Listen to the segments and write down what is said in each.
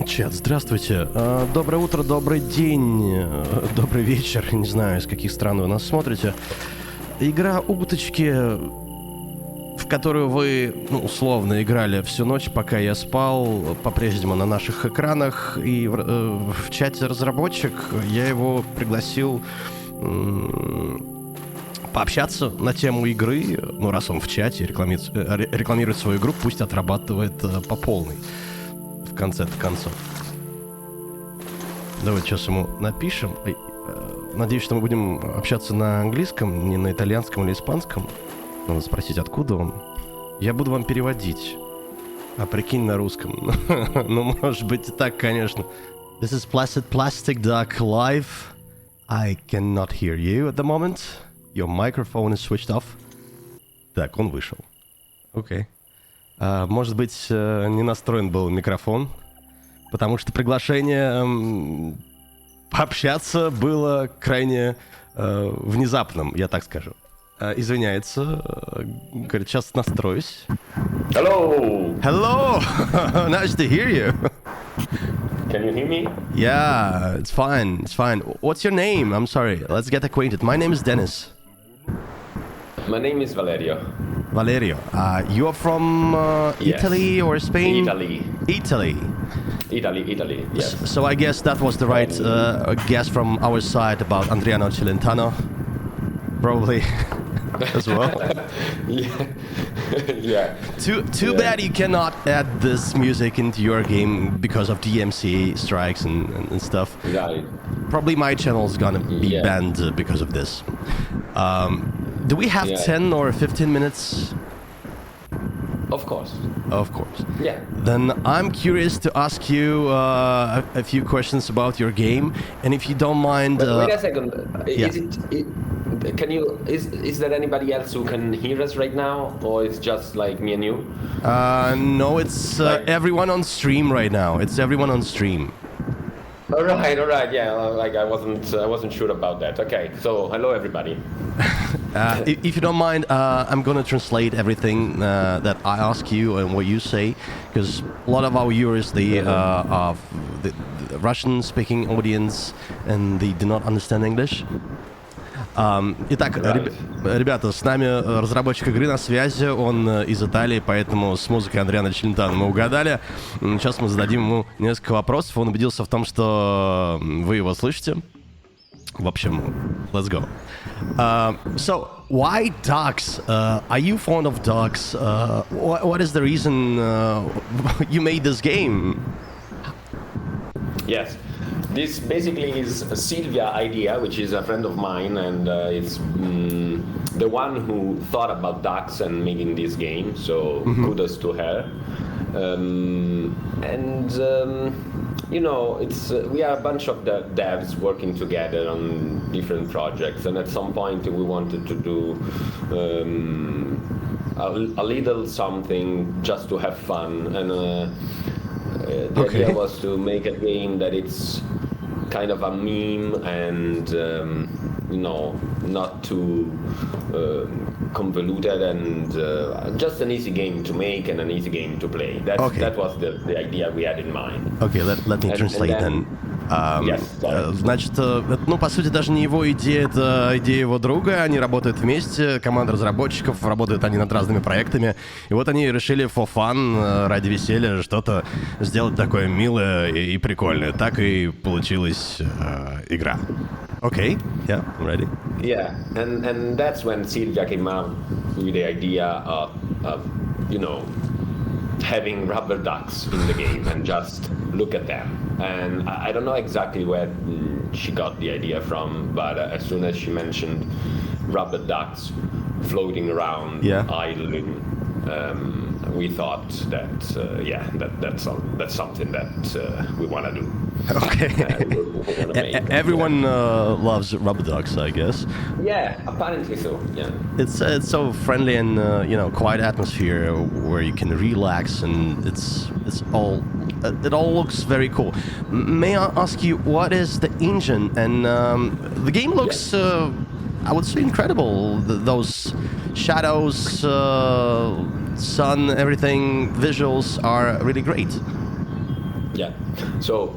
Чат, здравствуйте. Доброе утро, добрый день, добрый вечер. Не знаю, из каких стран вы нас смотрите. Игра «Уточки», в которую вы, условно, играли всю ночь, пока я спал, по-прежнему на наших экранах. И в чате разработчик я его пригласил пообщаться на тему игры. Ну, раз он в чате рекламирует свою игру, пусть отрабатывает по полной. В конце-то концов. Давайте сейчас ему напишем. Надеюсь, что мы будем общаться на английском, не на итальянском или испанском. Надо спросить, откуда он. Я буду вам переводить. А прикинь, на русском. Ну, может быть и так, конечно. This is Placid Plastic Duck live. I cannot hear you at the moment. Your microphone is switched off. Так, он вышел. Окей. Может быть, не настроен был микрофон, потому что приглашение пообщаться было крайне внезапным, я так скажу. Извиняется, говорит, сейчас настроюсь. Hello! Hello! Nice to hear you. Can you hear me? Yeah, it's fine, it's fine. What's your name? I'm sorry, let's get acquainted. My name is Dennis. My name is Valerio. Valerio, you are from Yes. Italy or Spain? Italy. Italy, yes. So I guess that was the right guess from our side about Adriano Celentano, probably as well. Yeah. Too bad you cannot add this music into your game because of DMCA strikes and stuff. Right. Probably my channel is gonna be banned because of this. Do we have 10 or 15 minutes? Of course. Of course. Yeah. Then I'm curious to ask you a few questions about your game, and if you don't mind. Wait a second. Yeah. Is there anybody else who can hear us right now, or it's just like me and you? No, it's everyone on stream right now. It's everyone on stream. All right. Yeah. Like I wasn't sure about that. Okay. So hello everybody. If you don't mind, I'm gonna translate everything that I ask you and what you say, because a lot of our viewers, they are the Russian-speaking audience, and they do not understand English. Итак, ребята, с нами разработчик игры на связи, он из Италии, поэтому с музыкой Адриано Челентано мы угадали. Сейчас мы зададим ему несколько вопросов, он убедился в том, что вы его слышите. В общем, let's go. So, why dogs? Are you fond of dogs? What is the reason you made this game? Yes. This basically is a Silvia idea, which is a friend of mine, and it's the one who thought about ducks and making this game. So kudos to her. You know, it's we are a bunch of devs working together on different projects, and at some point we wanted to do a little something just to have fun, and the idea was to make a game that it's kind of a meme and you know, not too convoluted, and just an easy game to make and an easy game to play. That was the idea we had in mind. Okay, let me translate then. Yes, значит, ну, по сути, даже не его идея, это идея его друга. Они работают вместе, команда разработчиков, работают они над разными проектами. И вот они решили for fun, ради веселья, что-то сделать такое милое и прикольное. Так и получилась игра. Okay, yeah, I'm ready. Yeah, and that's when Silvia came up with the idea of you know, having rubber ducks in the game and just look at them. And I don't know exactly where she got the idea from, but as soon as she mentioned rubber ducks floating around, idling, we thought that that's something that we want to do. Okay. Everyone loves rubber ducks, I guess. Yeah, apparently so. Yeah. It's so friendly and you know, quiet atmosphere where you can relax, and it all looks very cool. May I ask you, what is the engine? And the game looks, I would say, incredible. Those shadows, sun, everything, visuals are really great. Yeah. So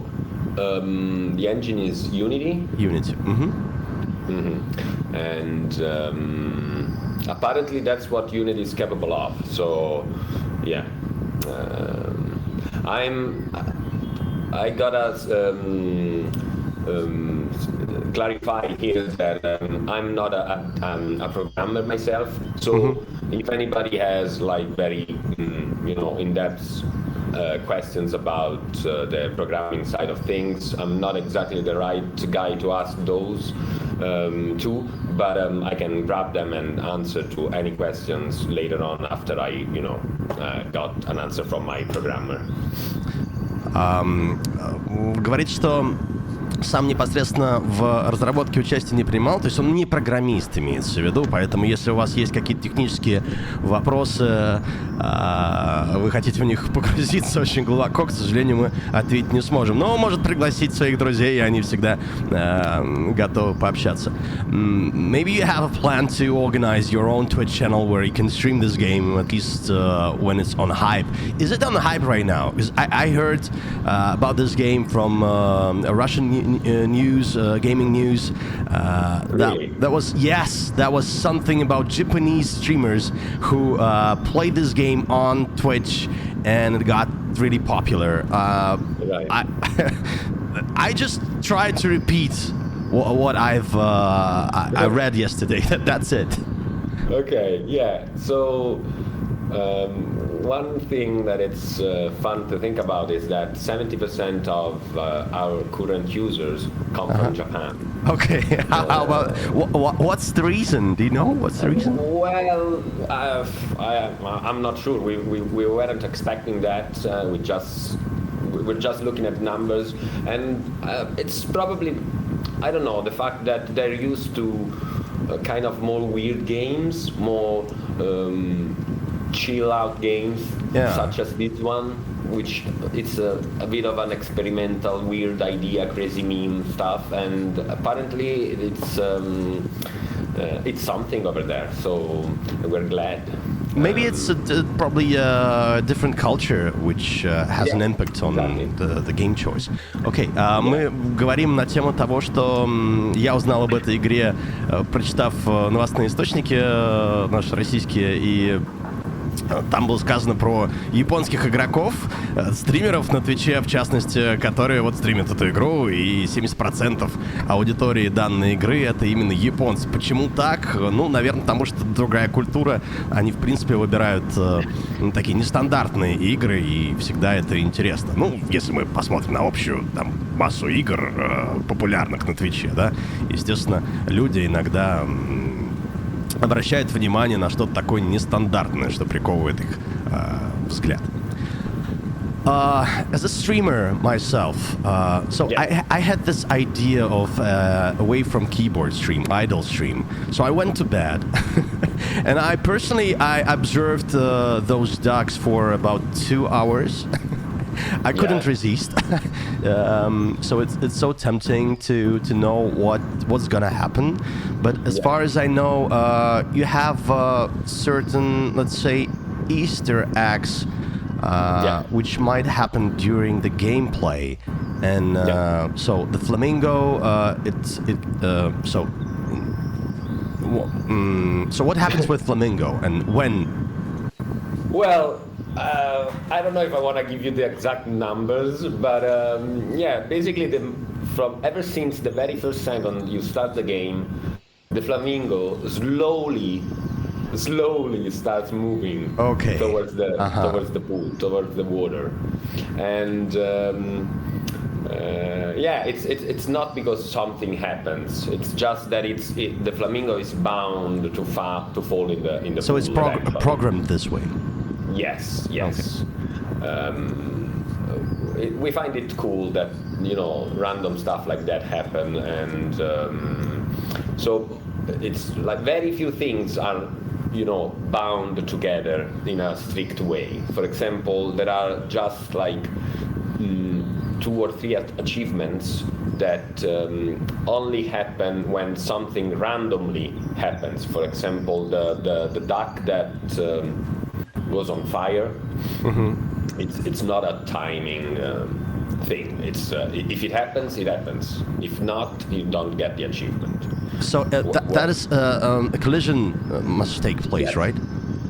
the engine is Unity. Unity. And apparently that's what Unity is capable of. So yeah, I gotta clarify here that I'm not a programmer myself. So if anybody has like very in-depth questions about the programming side of things, I'm not exactly the right guy to ask those to, but I can grab them and answer to any questions later on after I got an answer from my programmer. Говорит, что сам непосредственно в разработке участия не принимал, то есть он не программист, имеется в виду, поэтому если у вас есть какие-то технические вопросы, вы хотите в них погрузиться очень глубоко, к сожалению, мы ответить не сможем. Но он может пригласить своих друзей, и они всегда готовы пообщаться. Maybe you have a plan to organize your own Twitch channel where you can stream this game, at least when it's on hype. Is it on hype right now? Because I heard about this game from a Russian news, gaming news. Really? That was something about Japanese streamers who played this game on Twitch, and it got really popular. Right. I just tried to repeat what I read yesterday. That's it. Okay, yeah. So one thing that it's fun to think about is that 70% of our current users come from Japan. Okay, how about what's the reason? Do you know what's the reason? Well, I'm not sure. We weren't expecting that. We're just looking at numbers, and it's probably, I don't know, the fact that they're used to kind of more weird games, more chill out games, such as this one, which it's a bit of an experimental, weird idea, crazy meme stuff, and apparently it's something over there. So we're glad. Maybe it's probably a different culture, which has an impact on the game choice. Окей, мы говорим на тему того, что я узнал об этой игре, прочитав новостные источники наши российские, и там было сказано про японских игроков, стримеров на Твиче, в частности, которые вот стримят эту игру, и 70% аудитории данной игры — это именно японцы. Почему так? Ну, наверное, потому что другая культура. Они, в принципе, выбирают такие нестандартные игры, и всегда это интересно. Ну, если мы посмотрим на общую там массу игр, популярных на Твиче, да, естественно, люди иногда обращают внимание на что-то такое нестандартное, что приковывает их взгляд. As a streamer myself, I had this idea of away from keyboard stream, idle stream. So I went to bed, and I observed those ducks for about 2 hours. I couldn't resist. So it's so tempting to know what's gonna happen. But as far as I know, you have certain, let's say, Easter eggs, which might happen during the gameplay. And so the flamingo, so what happens with flamingo and when? Well, I don't know if I want to give you the exact numbers, but basically ever since the very first second you start the game, the flamingo slowly starts moving towards the pool, towards the water, and it's not because something happens. It's just that the flamingo is bound to fall in the pool. So it's programmed this way. Yes. Okay. We find it cool that random stuff like that happen, and so it's like very few things are bound together in a strict way. For example, there are just like 2 or 3 achievements that only happen when something randomly happens. For example, the duck that was on fire. it's not a timing thing. It's if it happens, it happens. If not, you don't get the achievement. So that is a collision must take place, Yes. right?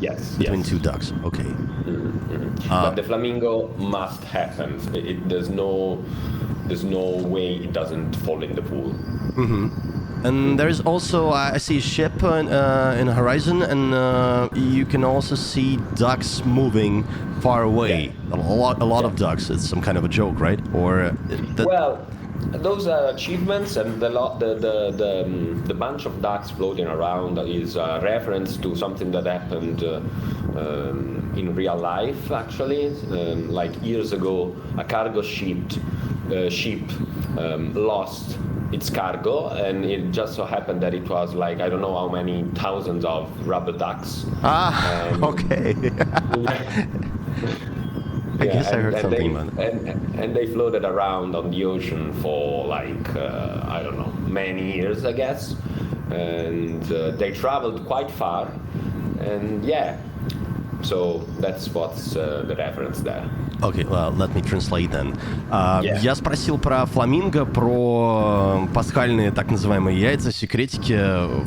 Yes. Between yes. two ducks. Okay. But the flamingo must happen. There's no way it doesn't fall in the pool. And there is also I see a ship in the horizon, and you can also see ducks moving far away. Yeah. A lot of ducks. It's some kind of a joke, right? Or Well, those are achievements, and the bunch of ducks floating around is a reference to something that happened in real life. Actually, like years ago, a cargo ship lost its cargo, and it just so happened that it was like I don't know how many thousands of rubber ducks. Okay. I guess I heard something about it. And they floated around on the ocean for like I don't know, many years, I guess, and they traveled quite far, and yeah, so that's what's the reference there. Okay, let me translate then. Yeah. Я спросил про фламинго, про пасхальные так называемые яйца, секретики.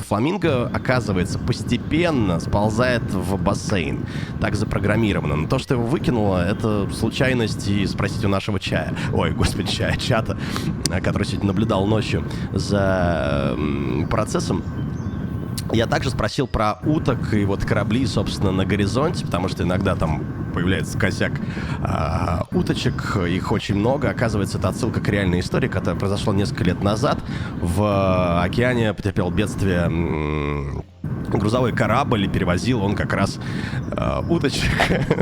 Фламинго, оказывается, постепенно сползает в бассейн. Так запрограммировано. Но то, что его выкинуло, это случайность, и спросить у нашего чата, который сегодня наблюдал ночью за процессом. Я также спросил про уток и вот корабли, собственно, на горизонте, потому что иногда там появляется косяк уточек, их очень много. Оказывается, это отсылка к реальной истории, которая произошла несколько лет назад. В океане потерпел бедствие грузовой корабль, и перевозил он как раз уточек,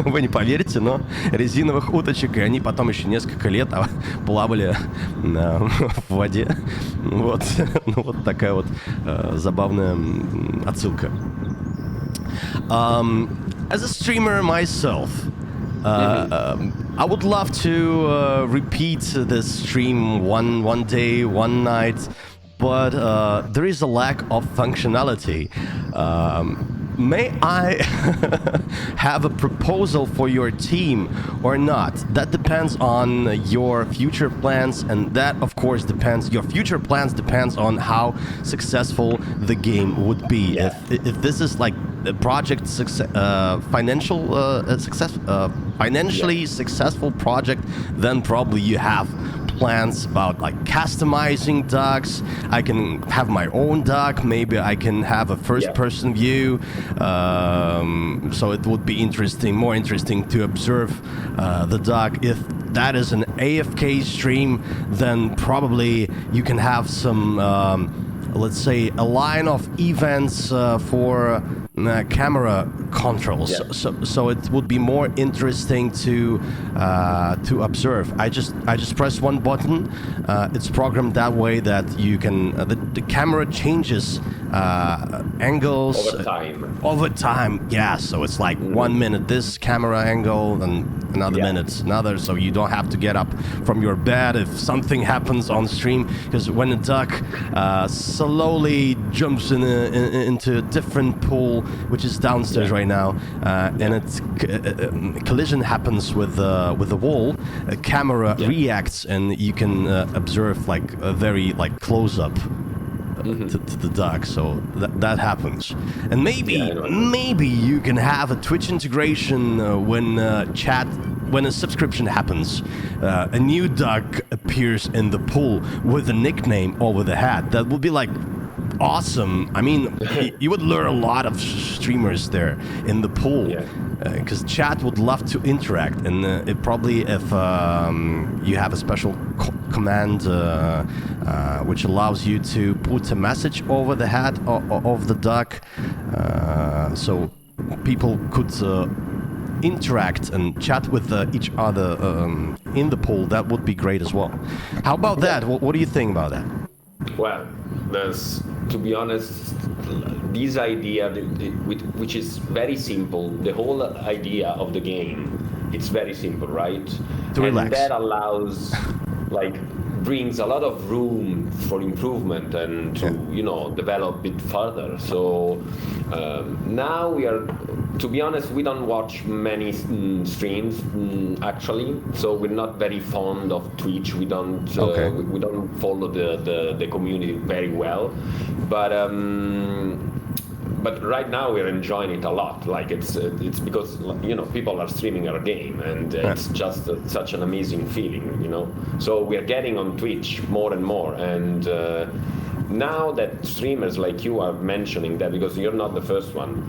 вы не поверите, но резиновых уточек, и они потом еще несколько лет плавали в воде. Вот, ну вот такая вот забавная отсылка. As a streamer myself, I would love to repeat this stream one day, one night, but there is a lack of functionality. May I have a proposal for your team or not? That depends on your future plans, and that, of course, depends. Your future plans depends on how successful the game would be. Yeah. If this is like a project success, financially successful project, then probably you have plans about like customizing ducks. I can have my own duck. Maybe I can have a first-person view. So it would be more interesting to observe the duck. If that is an AFK stream, then probably you can have some, let's say, a line of events for camera controls. Yeah. So it would be more interesting to observe. I just press one button. It's programmed that way that you can the camera changes angles over time. Yeah, so it's like 1 minute this camera angle and another minute another. So you don't have to get up from your bed if something happens on stream. Because when a duck slowly jumps into a different pool, which is downstairs right now, and it's collision happens with the wall, a camera reacts, and you can observe like a very like close up to the duck. So that happens, and maybe you can have a Twitch integration when a subscription happens, a new duck appears in the pool with a nickname over the head. That would be like awesome. I mean, you would lure a lot of streamers there in the pool, because chat would love to interact, and it probably, if you have a special command which allows you to put a message over the head of the duck, so people could interact and chat with each other in the pool, that would be great as well. How about that? What do you think about that? Well, to be honest, this idea, which is very simple, the whole idea of the game it's very simple, right? To and relax. that allows, like, brings a lot of room for improvement and to develop it further. So now we are, to be honest, we don't watch many streams actually, so we're not very fond of Twitch. We don't we don't follow the community very well, but right now we're enjoying it a lot. Like it's because people are streaming our game, and it's just such an amazing feeling, So we are getting on Twitch more and more, and now that streamers like you are mentioning that, because you're not the first one.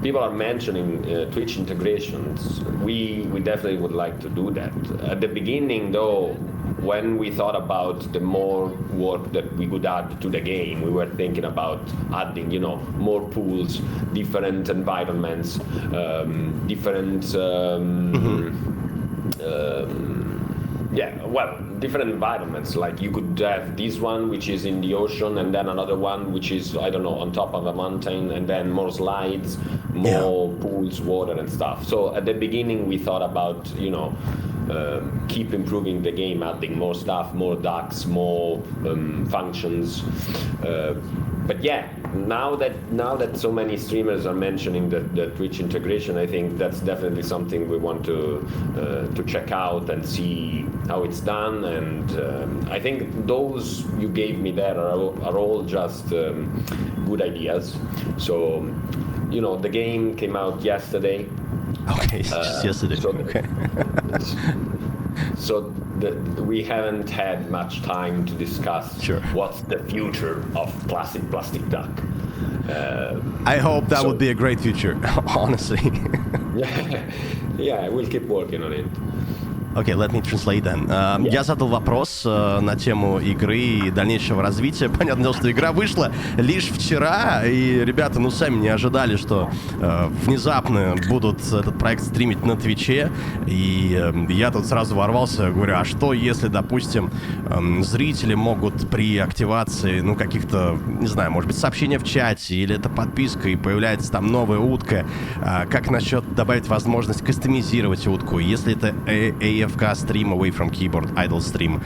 People are mentioning Twitch integrations. We definitely would like to do that. At the beginning, though, when we thought about the more work that we could add to the game, we were thinking about adding, more pools, different environments, different different environments. Like you could have this one which is in the ocean, and then another one which is, I don't know, on top of a mountain, and then more slides, more pools, water and stuff. So at the beginning we thought about, keep improving the game, adding more stuff, more ducks, more functions. But yeah, now that so many streamers are mentioning the Twitch integration, I think that's definitely something we want to check out and see how it's done. And I think those you gave me there are all just good ideas. So, the game came out yesterday. Okay, just yesterday. So we haven't had much time to discuss what's the future of Placid Plastic Duck. I hope that would be a great future, honestly. Yeah, we'll keep working on it. Okay, let me translate then. Я задал вопрос на тему игры и дальнейшего развития. Понятное дело, что игра вышла лишь вчера, и ребята, сами не ожидали, что внезапно будут этот проект стримить на Твиче. И я тут сразу ворвался, говорю, а что если, допустим, зрители могут при активации, каких-то, не знаю, может быть, сообщения в чате, или это подписка, и появляется там новая утка. Как насчет добавить возможность кастомизировать утку? Если это AFK стрим, away from keyboard, idle стрим,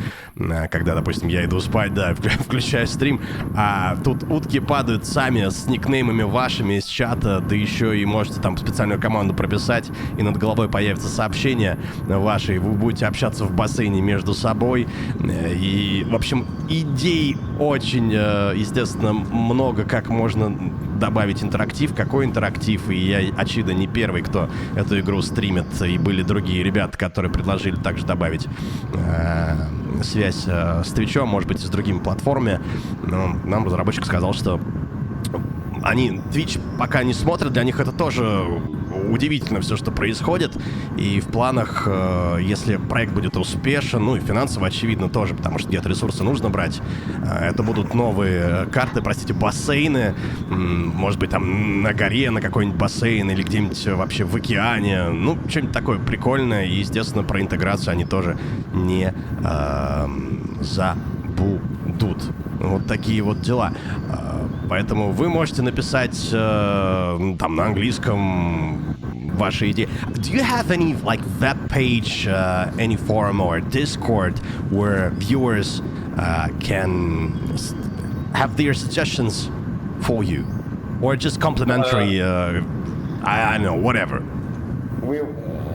когда, допустим, я иду спать, включаю стрим, а тут утки падают сами с никнеймами вашими из чата, да еще и можете там специальную команду прописать, и над головой появится сообщение ваше, и вы будете общаться в бассейне между собой. И, в общем, идей очень, естественно, много, как можно добавить интерактив. Какой интерактив? И я, очевидно, не первый, кто эту игру стримит, и были другие ребята, которые предложили также добавить связь с Твичом, может быть, и с другими платформами. Но нам разработчик сказал, что они Twitch пока не смотрят, для них это тоже удивительно все, что происходит. И в планах, если проект будет успешен, и финансово, очевидно, тоже, потому что где-то ресурсы нужно брать, это будут новые карты, бассейны, может быть, там на горе, на какой-нибудь бассейн или где-нибудь вообще в океане, что-нибудь такое прикольное. И, естественно, про интеграцию они тоже не забудут. Вот такие вот дела. Поэтому вы можете написать там на английском ваши идеи. Do you have any web page, any forum or Discord where viewers can have their suggestions for you, or just complimentary? I don't know, whatever.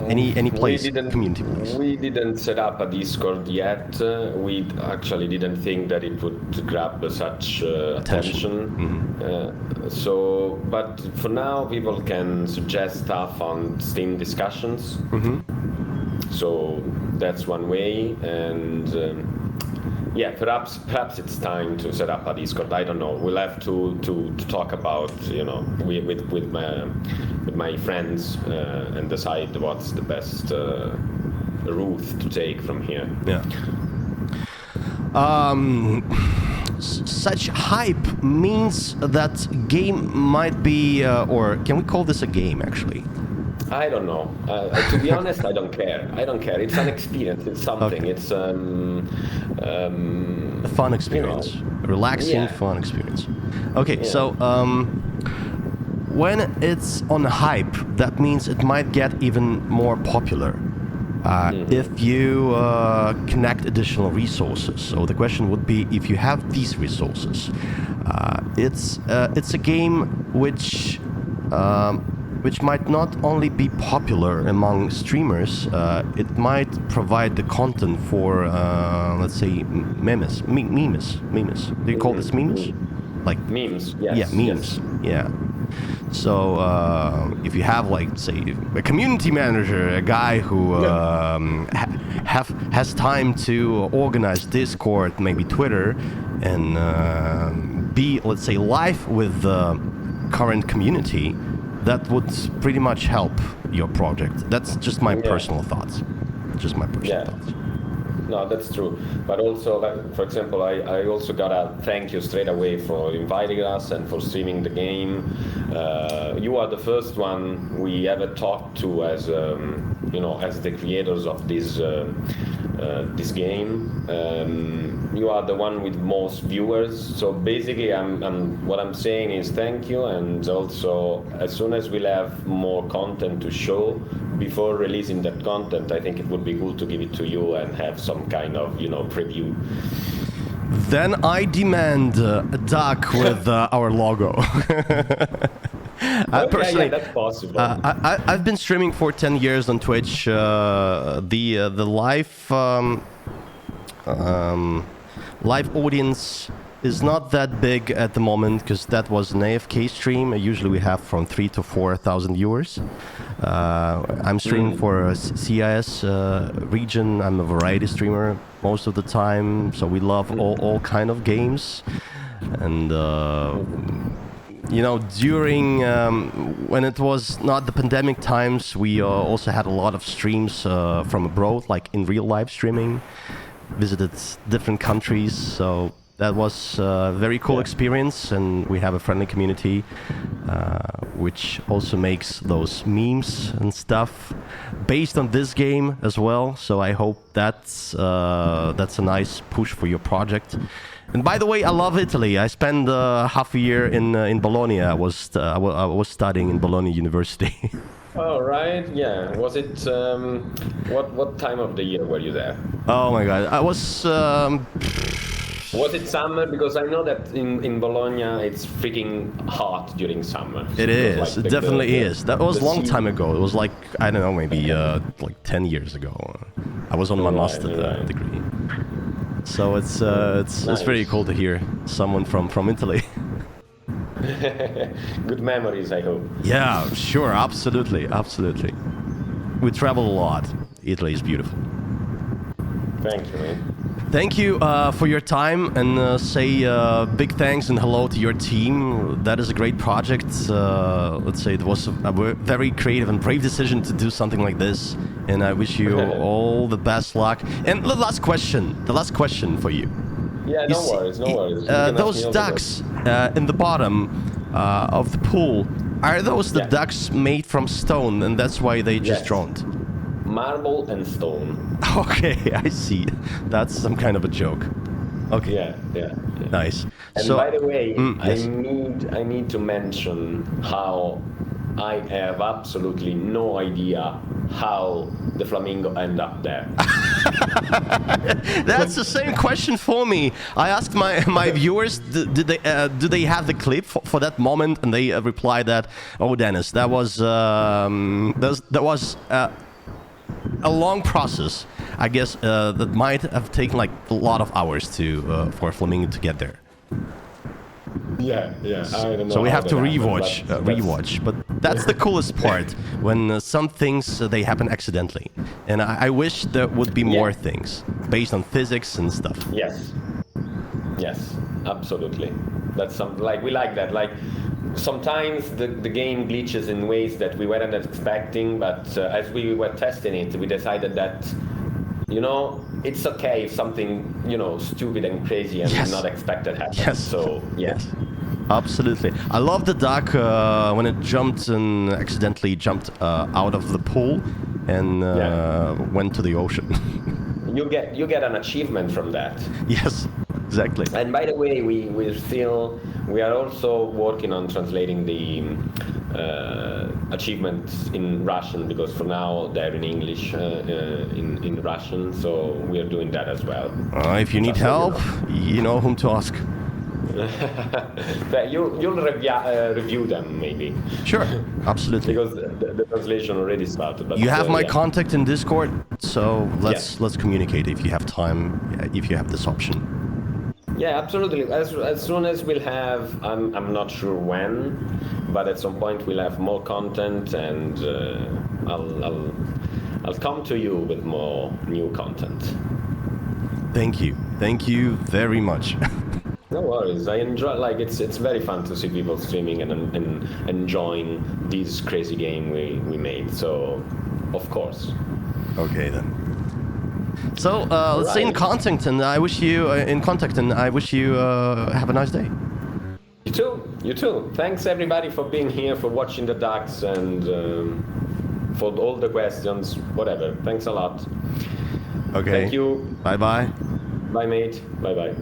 Any place, community place. We didn't set up a Discord yet. We actually didn't think that it would grab such attention. Mm-hmm. But for now, people can suggest stuff on Steam discussions. Mm-hmm. So that's one way, and perhaps it's time to set up a Discord. I don't know. We'll have to talk about with my friends and decide what's the best route to take from here. Yeah. Such hype means that game might be, or can we call this a game actually? I don't know. To be honest, I don't care. It's an experience. It's something. Okay. It's a fun experience, relaxing, fun experience. Okay, so when it's on hype, that means it might get even more popular. If you connect additional resources. So the question would be, if you have these resources, it's a game which might not only be popular among streamers, it might provide the content for, let's say, memes. Do you call this memes? Like memes, yes. Yeah, memes. Yes. Yeah. So if you have, like, say, a community manager, a guy who has time to organize Discord, maybe Twitter, and be, let's say, live with the current community, that would pretty much help your project. That's just my personal thoughts. Just my personal thoughts. No, that's true. But also, like, for example, I also got a thank you straight away for inviting us and for streaming the game. You are the first one we ever talked to as, as the creators of this game. You are the one with most viewers. So basically, what I'm saying is thank you. And also, as soon as we'll have more content to show, before releasing that content, I think it would be cool to give it to you and have some kind of, preview. Then I demand a duck with our logo. Personally, yeah, that's possible. I've been streaming for 10 years on Twitch. The live audience is not that big at the moment, because that was an AFK stream. Usually we have from 3,000 to 4,000 viewers. I'm streaming for a CIS region. I'm a variety streamer most of the time, so we love all kind of games. And during when it was not the pandemic times, we also had a lot of streams from abroad, like in real life streaming. Visited different countries, so that was a very cool experience, and we have a friendly community which also makes those memes and stuff based on this game as well. So I hope that's a nice push for your project. And by the way, I love Italy. I spent half a year in Bologna. I was studying in Bologna University. Oh, right. Yeah. Was it what time of the year were you there? Oh my God, I was. Was it summer? Because I know that in Bologna it's freaking hot during summer. It is. It definitely is. That was a long time ago. It was like, I don't know, maybe like 10 years ago. I was on my master degree. So it's nice. Very cool to hear someone from Italy. Good memories, I hope. Yeah, sure, absolutely. We travel a lot. Italy is beautiful. Thank you, man. Thank you for your time, and say big thanks and hello to your team. That is a great project. Let's say it was a very creative and brave decision to do something like this, and I wish you all the best luck. And the last question for you. Yeah, no worries. Those ducks in the bottom of the pool, are those the ducks made from stone, and that's why they just drowned? Marble and stone. Okay, I see. That's some kind of a joke. Okay. Yeah. Nice. And so, by the way, yes. I need to mention how I have absolutely no idea how the flamingo end up there. That's the same question for me. I asked my viewers, do they have the clip for that moment, and they replied that, oh, Dennis, that was a long process. I guess that might have taken like a lot of hours for a flamingo to get there. Yeah. I don't know. So we have to rewatch. But that's the coolest part, when some things they happen accidentally, and I wish there would be more things based on physics and stuff. Yes, absolutely. That's something like we like that. Like sometimes the game glitches in ways that we weren't expecting, but as we were testing it, we decided that it's okay if something stupid and crazy and not expected happens. Yes. So yes. Absolutely. I love the duck when it jumped and accidentally jumped out of the pool and went to the ocean. You get an achievement from that. Yes, exactly. And by the way, we are also working on translating achievements in Russian, because for now they're in English in Russian, so we are doing that as well. If you need Just so help, you know whom to ask. But you'll review them maybe. Sure, absolutely. Because the translation already started. But You have my yeah. contact in Discord, so let's communicate if you have time, if you have this option. Yeah, absolutely. As soon as we'll have, I'm not sure when, but at some point we'll have more content, and I'll come to you with more new content. Thank you very much. No worries. I enjoy. Like it's very fun to see people streaming and enjoying this crazy game we made. So, of course. Okay then. So let's stay in contact, and I wish you have a nice day. You too. You too. Thanks everybody for being here, for watching the ducks, and for all the questions. Whatever. Thanks a lot. Okay. Thank you. Bye bye. Bye, mate. Bye bye.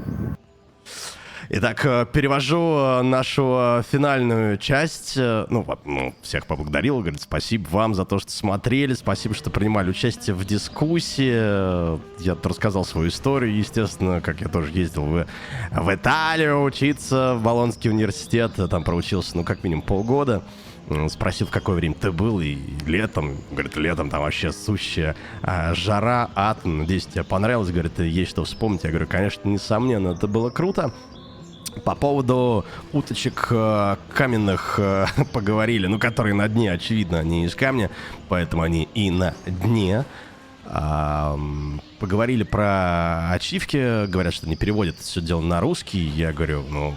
Итак, перевожу нашу финальную часть. Ну, всех поблагодарил, говорит, спасибо вам за то, что смотрели, спасибо, что принимали участие в дискуссии. Я рассказал свою историю, естественно, как я тоже ездил в Италию учиться, в Болонский университет, там проучился, ну, как минимум полгода. Спросил, в какое время ты был, и летом, говорит, летом там вообще сущая жара, ад. Надеюсь, тебе понравилось, говорит, есть что вспомнить. Я говорю, конечно, несомненно, это было круто. По поводу уточек каменных поговорили, ну, которые на дне, очевидно, они из камня, поэтому они и на дне. Поговорили про ачивки, говорят, что не переводят это все дело на русский. Я говорю, ну,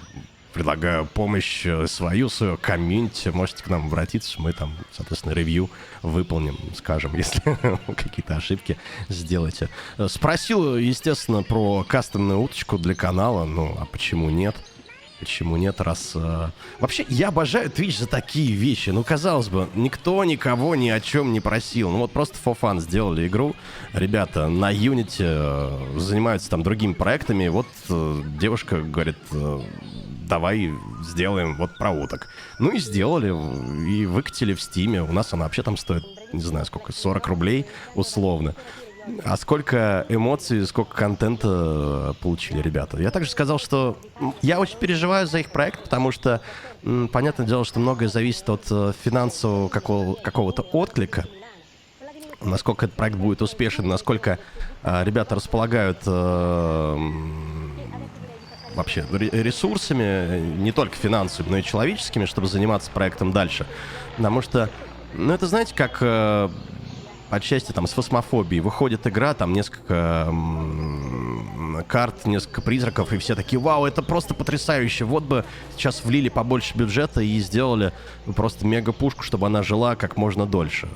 предлагаю помощь свою комьюнити, можете к нам обратиться, мы там, соответственно, ревью выполним, скажем, если какие-то ошибки сделаете. Спросил, естественно, про кастомную уточку для канала, ну, а почему нет? Почему нет, раз... Вообще, я обожаю Twitch за такие вещи. Ну, казалось бы, никто никого ни о чем не просил. Ну, вот просто for fun сделали игру. Ребята на Unity занимаются там другими проектами. Вот девушка говорит, давай сделаем вот про уток. Ну, и сделали, и выкатили в Стиме. У нас она вообще там стоит, не знаю сколько, 40 рублей условно. А сколько эмоций, сколько контента получили ребята. Я также сказал, что я очень переживаю за их проект, потому что, понятное дело, что многое зависит от финансового какого-то отклика. Насколько этот проект будет успешен, насколько ребята располагают вообще ресурсами, не только финансовыми, но и человеческими, чтобы заниматься проектом дальше. Потому что, ну, это, знаете, как... Отчасти там с фосмофобией выходит игра, там несколько карт, несколько призраков, и все такие, вау, это просто потрясающе, вот бы сейчас влили побольше бюджета и сделали просто мега-пушку, чтобы она жила как можно дольше.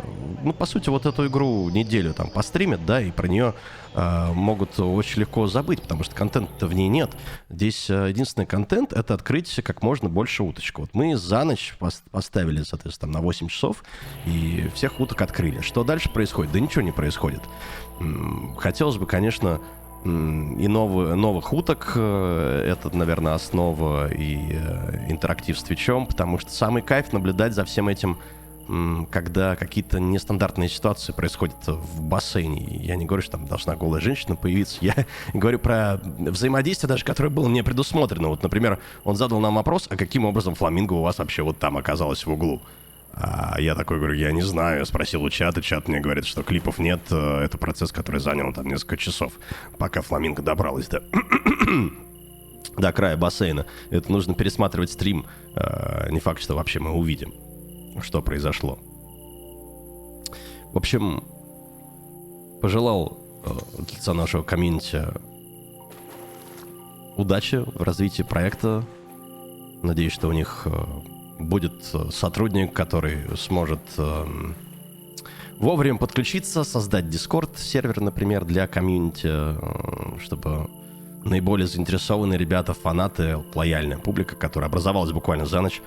Ну, по сути, вот эту игру неделю там постримят, да, и про нее могут очень легко забыть, потому что контента в ней нет. Здесь единственный контент — это открыть как можно больше уточек. Вот мы за ночь поставили, соответственно, там, на 8 часов, и всех уток открыли. Что дальше происходит? Да ничего не происходит. Хотелось бы, конечно, и новых уток. Это, наверное, основа и интерактив с Твичом, потому что самый кайф наблюдать за всем этим, когда какие-то нестандартные ситуации происходят в бассейне. Я не говорю, что там должна голая женщина появиться. Я говорю про взаимодействие даже, которое было не предусмотрено. Вот, например, он задал нам вопрос, а каким образом фламинго у вас вообще вот там оказалось в углу? А я такой говорю, я не знаю. Я спросил у чата, чат мне говорит, что клипов нет. Это процесс, который занял там несколько часов, пока фламинго добралась до края бассейна. Это нужно пересматривать стрим. Не факт, что вообще мы увидим, что произошло. В общем, пожелал от лица нашего комьюнити удачи в развитии проекта. Надеюсь, что у них будет сотрудник, который сможет вовремя подключиться, создать Discord-сервер, например, для комьюнити, чтобы наиболее заинтересованные ребята, фанаты, лояльная публика, которая образовалась буквально за ночь,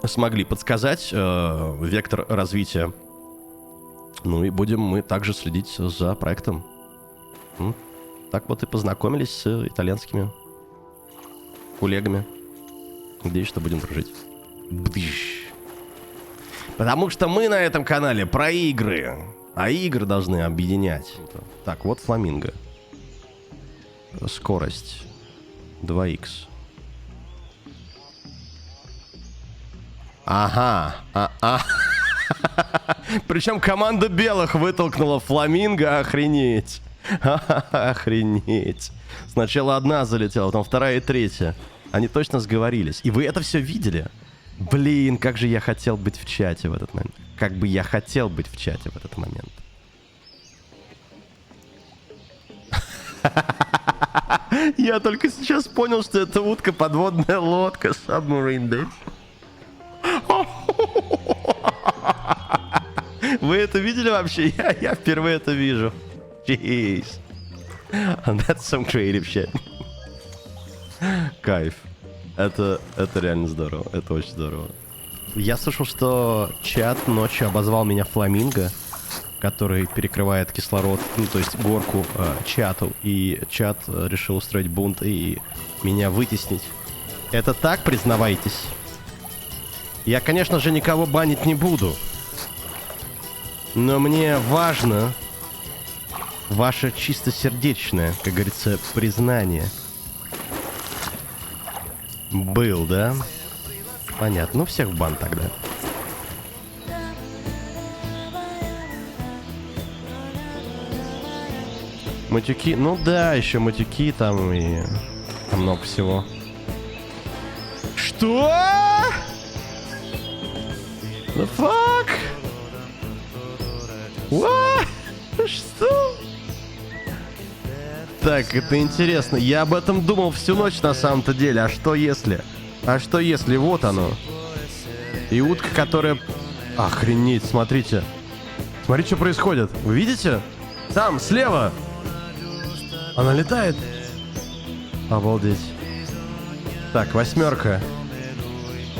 смогли подсказать вектор развития. Ну и будем мы также следить за проектом. Так вот и познакомились с итальянскими коллегами. Надеюсь, что будем дружить. Потому что мы на этом канале про игры. А игры должны объединять. Так, вот фламинго. Скорость 2х. Ага. Причем команда белых вытолкнула фламинго. Охренеть. Охренеть. Сначала одна залетела, потом вторая и третья. Они точно сговорились. И вы это все видели? Блин, как же я хотел быть в чате в этот момент. Как бы я хотел быть в чате в этот момент. Я только сейчас понял, что это утка подводная лодка. Submarine, да? Вы это видели вообще? Я впервые это вижу. Jeez. That's some creative shit. Кайф. Это реально здорово. Это очень здорово. Я слышал, что чат ночью обозвал меня фламинго, который перекрывает кислород, ну, то есть горку чату. И чат решил устроить бунт и меня вытеснить. Это так, признавайтесь? Я, конечно же, никого банить не буду. Но мне важно ваше чистосердечное, как говорится, признание. Был, да? Понятно. Ну, всех в бан тогда. Матюки. Ну да, еще матюки там и... Там много всего. Что? The fuck? What? Что? Так, это интересно. Я об этом думал всю ночь на самом-то деле. А что если? А что если? Вот оно. И утка, которая... Охренеть, смотрите. Смотрите, что происходит. Вы видите? Там, слева. Она летает. Обалдеть. Так, 8.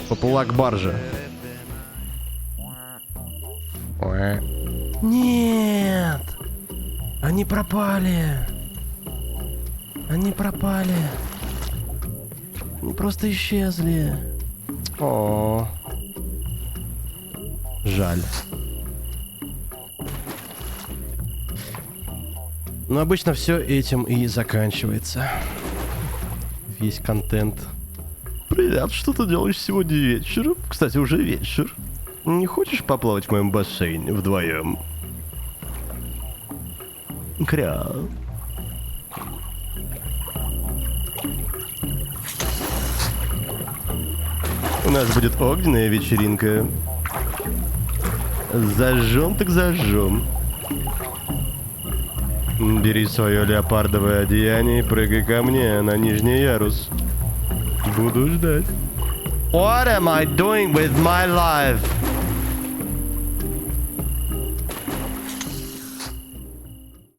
Популак баржа. Нет. Они пропали. Они пропали. Они просто исчезли. О, жаль. Но обычно все этим и заканчивается. Весь контент. Привет, что ты делаешь сегодня вечером? Кстати, уже вечер. Не хочешь поплавать в моем бассейне вдвоем? Кря. У нас будет огненная вечеринка. Зажжем так зажжем. Бери свое леопардовое одеяние и прыгай ко мне на нижний ярус. Буду ждать. What am I doing with my life?